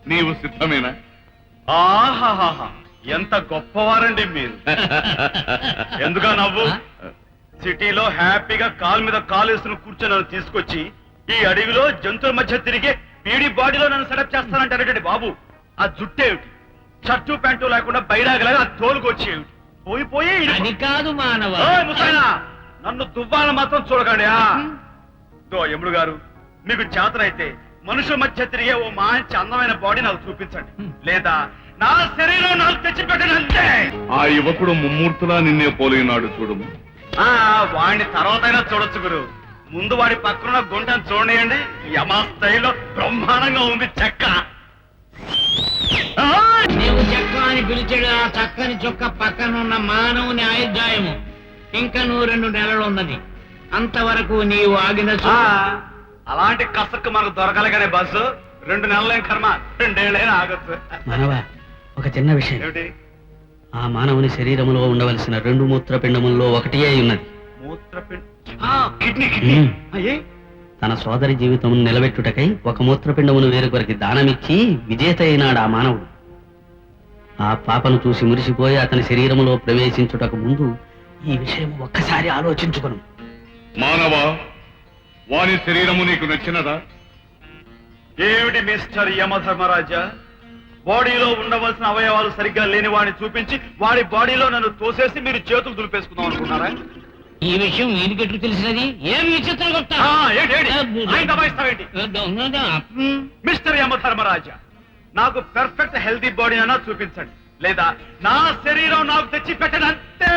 నీవు సిద్ధమేనా? ఆహాహా, ఎంత గొప్పవారండి మీరు. ఎందుగా నవ్వు? సిటీలో హ్యాపీగా కాలు మీద కాలు వేసుకుని కూర్చొని నన్ను తీసుకొచ్చి ఈ అడవిలో జంతువుల మధ్య తిరిగే పీడి బాడీలో నన్ను సెటప్ చేస్తానంటారేంటి బాబు? ఆ జుట్టేమిటి, షర్టు ప్యాంటు లేకుండా బైరాగలాగా ఆ తోలుకొచ్చేమిటి? పోయి పోయి అది కాదు మానవ. ఓయ్ ముసలాయనా, నన్ను దువ్వాలని మాత్రం చూడకండి. యముడు గారు, మీకు చేతనైతే మనుషుల మధ్య తిరిగే ఓ మంచి అందమైన బాడీ నాకు చూపించండి, లేదా నా శరీరం నాకు తెచ్చిపెట్టండి అంతే. ఆ యువకుడు ముమ్మూర్తులా నిన్నే పోలినాడు చూడము. వాడిని తర్వాతైనా చూడొచ్చు గురు, ముందు వాడి పక్కన గుంటను చూడండి. యమా స్థాయిలో బ్రహ్మాండంగా ఉంది చెక్క. నీవు చెక్క అని పిలిచాడు ఆ చక్కని చొక్క పక్కనున్న మానవుని ఆయుర్దాయము. ఇంకా నువ్వు 2 నెలలు ఉన్నది, అంతవరకు నీవు ఆగిన అలాంటి కసక్కు మనకు దొరకలేగానే బస్సు. 2 నెలలేం కర్మ, 2 ఏళ్ళైనా ఆగొచ్చు. మానవ, ఒక చిన్న విషయం. ఏమిటి? ఆ మానవుని శరీరంలో ఉండవలసిన 2 మూత్రపిండముల్లో ఒకటి అయి ఉన్నది. Kidney kidney. తన సోదరి జీవితం నిలబెట్టుటకై ఒక మూత్రపిండమును వేరొకరికి దానమిచ్చి విజేత అయినాడు ఆ మానవుడు. ఆ పాపను చూసి మురిసిపోయి అతని శరీరములో ప్రవేశించుటకు ముందు ఈ విషయం ఒక్కసారి ఆలోచించుకొను. మానవా, వాని శరీరము నీకు నచ్చినదా? ఏమిటి మిస్టర్ యమధర్మరాజా, బాడీలో ఉండవలసిన అవయవాలు సరిగ్గా లేని వాడిని చూపించి వాడి బాడీలో నన్ను తోసేసి మీరు చేతులు దులిపేసుకుందాం అనుకున్నారా? ఈ విషయం వీరికెట్లు తెలిసినది? ఏం విచిత్రం కొత్త మిస్టర్ యమధర్మరాజా, నాకు పర్ఫెక్ట్ హెల్తీ బాడీ అన్నా చూపించండి, లేదా నా శరీరం నాకు తెచ్చి పెట్టండి అంతే.